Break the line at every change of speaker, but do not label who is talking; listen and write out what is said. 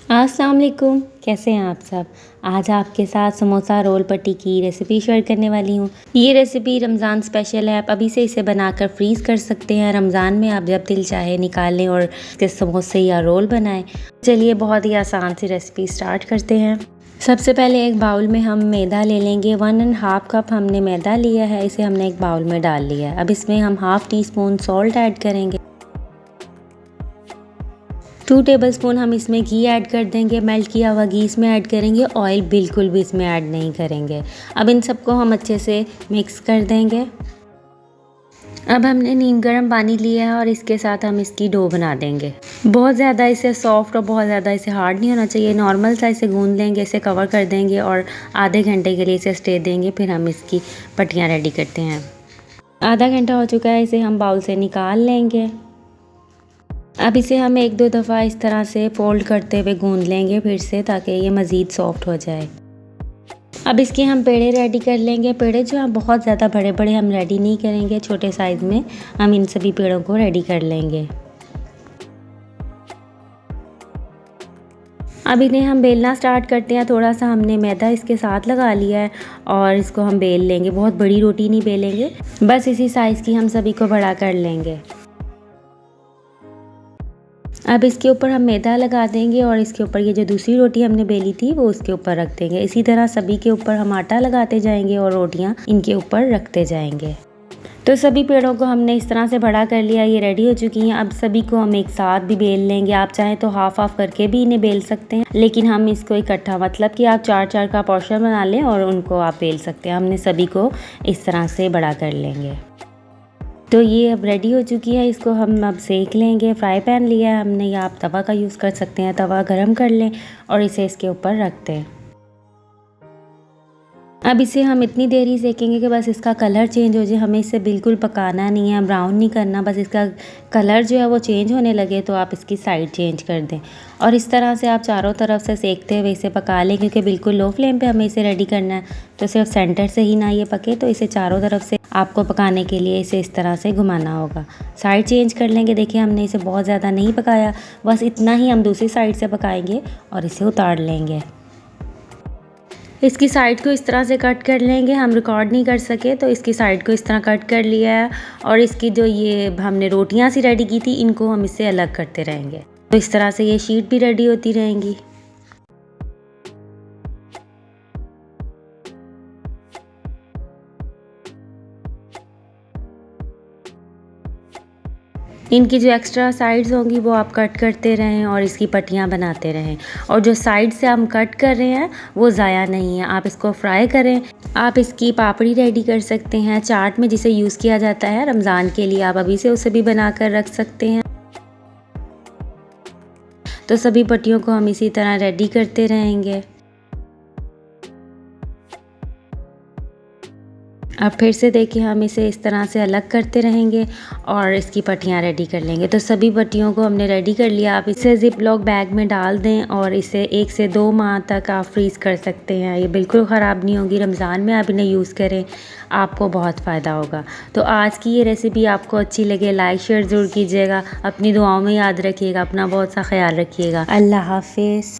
अस्सलाम वालेकुम, कैसे हैं आप सब। आज आपके साथ समोसा रोल पट्टी की रेसिपी शेयर करने वाली हूँ। ये रेसिपी रमज़ान स्पेशल है। आप अभी से इसे बनाकर फ्रीज़ कर सकते हैं। रमज़ान में आप जब दिल चाहे निकाल लें और इसके समोसे या रोल बनाएं। चलिए बहुत ही आसान सी रेसिपी स्टार्ट करते हैं। सबसे पहले एक बाउल में हम मैदा ले लेंगे। 1½ कप हमने मैदा लिया है, इसे हमने एक बाउल में डाल लिया है। अब इसमें हम ½ टीस्पून सॉल्ट ऐड करेंगे। 2 टेबलस्पून हम इसमें घी ऐड कर देंगे। मेल्ट किया हुआ घी इसमें ऐड करेंगे, ऑयल बिल्कुल भी इसमें ऐड नहीं करेंगे। अब इन सबको हम अच्छे से मिक्स कर देंगे। अब हमने नीम गर्म पानी लिया है और इसके साथ हम इसकी डो बना देंगे। बहुत ज़्यादा इसे सॉफ्ट और बहुत ज़्यादा इसे हार्ड नहीं होना चाहिए। नॉर्मल सा इसे गूंद लेंगे, इसे कवर कर देंगे और आधे घंटे के लिए इसे स्टे देंगे। फिर हम इसकी पट्टियाँ रेडी करते हैं। आधा घंटा हो चुका है, इसे हम बाउल से निकाल लेंगे। अब इसे हम 1-2 दफ़ा इस तरह से फ़ोल्ड करते हुए गूंद लेंगे फिर से, ताकि ये मज़ीद सॉफ्ट हो जाए। अब इसके हम पेड़े रेडी कर लेंगे। पेड़े जो हैं बहुत ज़्यादा बड़े बड़े हम रेडी नहीं करेंगे, छोटे साइज़ में हम इन सभी पेड़ों को रेडी कर लेंगे। अब इन्हें हम बेलना स्टार्ट करते हैं। थोड़ा सा हमने मैदा इसके साथ लगा लिया है और इसको हम बेल लेंगे। बहुत बड़ी रोटी नहीं बेलेंगे, बस इसी साइज़ की हम सभी को बड़ा कर लेंगे। अब इसके ऊपर हम मैदा लगा देंगे और इसके ऊपर ये जो दूसरी रोटी हमने बेली थी वो उसके ऊपर रख देंगे। इसी तरह सभी के ऊपर हम आटा लगाते जाएंगे और रोटियां इनके ऊपर रखते जाएंगे। तो सभी पेड़ों को हमने इस तरह से बड़ा कर लिया, ये रेडी हो चुकी हैं। अब सभी को हम एक साथ भी बेल लेंगे। आप चाहें तो हाफ हाफ करके भी इन्हें बेल सकते हैं, लेकिन हम इसको इकट्ठा, मतलब कि आप 4-4 का पोर्शन बना लें और उनको आप बेल सकते हैं। हमने सभी को इस तरह से बड़ा कर लेंगे। तो ये अब रेडी हो चुकी है, इसको हम अब सेक लेंगे। फ्राई पैन लिया है हमने, या आप तवा का यूज़ कर सकते हैं। तवा गरम कर लें और इसे इसके ऊपर रख दें। अब इसे हम इतनी देर ही सेकेंगे कि बस इसका कलर चेंज हो जाए। हमें इसे बिल्कुल पकाना नहीं है, ब्राउन नहीं करना, बस इसका कलर जो है वो चेंज होने लगे तो आप इसकी साइड चेंज कर दें। और इस तरह से आप चारों तरफ से सेकते हुए इसे पका लें, क्योंकि बिल्कुल लो फ्लेम पे हमें इसे रेडी करना है। तो सिर्फ सेंटर से ही ना ये पके, तो इसे चारों तरफ से आपको पकाने के लिए इसे इस तरह से घुमाना होगा। साइड चेंज कर लेंगे। देखिए हमने इसे बहुत ज़्यादा नहीं पकाया, बस इतना ही हम दूसरी साइड से पकाएंगे और इसे उतार लेंगे। इसकी साइड को इस तरह से कट कर लेंगे। हम रिकॉर्ड नहीं कर सके तो इसकी साइड को इस तरह कट कर लिया है और इसकी जो ये हमने रोटियां सी रेडी की थी, इनको हम इससे अलग करते रहेंगे। तो इस तरह से ये शीट भी रेडी होती रहेंगी। इनकी जो एक्स्ट्रा साइड्स होंगी वो आप कट करते रहें और इसकी पट्टियाँ बनाते रहें। और जो साइड से हम कट कर रहे हैं वो ज़ाया नहीं है, आप इसको फ्राई करें। आप इसकी पापड़ी रेडी कर सकते हैं चाट में, जिसे यूज़ किया जाता है रमज़ान के लिए। आप अभी से उसे भी बना कर रख सकते हैं। तो सभी पट्टियों को हम इसी तरह रेडी करते रहेंगे। अब फिर से देखिए हम इसे इस तरह से अलग करते रहेंगे और इसकी पट्टियाँ रेडी कर लेंगे। तो सभी पट्टियों को हमने रेडी कर लिया। आप इसे ज़िप लॉक बैग में डाल दें और इसे 1 से 2 माह तक आप फ्रीज़ कर सकते हैं। ये बिल्कुल ख़राब नहीं होगी। रमज़ान में आप इन्हें यूज़ करें, आपको बहुत फ़ायदा होगा। तो आज की ये रेसिपी आपको अच्छी लगे, लाइक शेयर ज़रूर कीजिएगा। अपनी दुआओं में याद रखिएगा। अपना बहुत सा ख्याल रखिएगा। अल्लाह हाफ़िज़।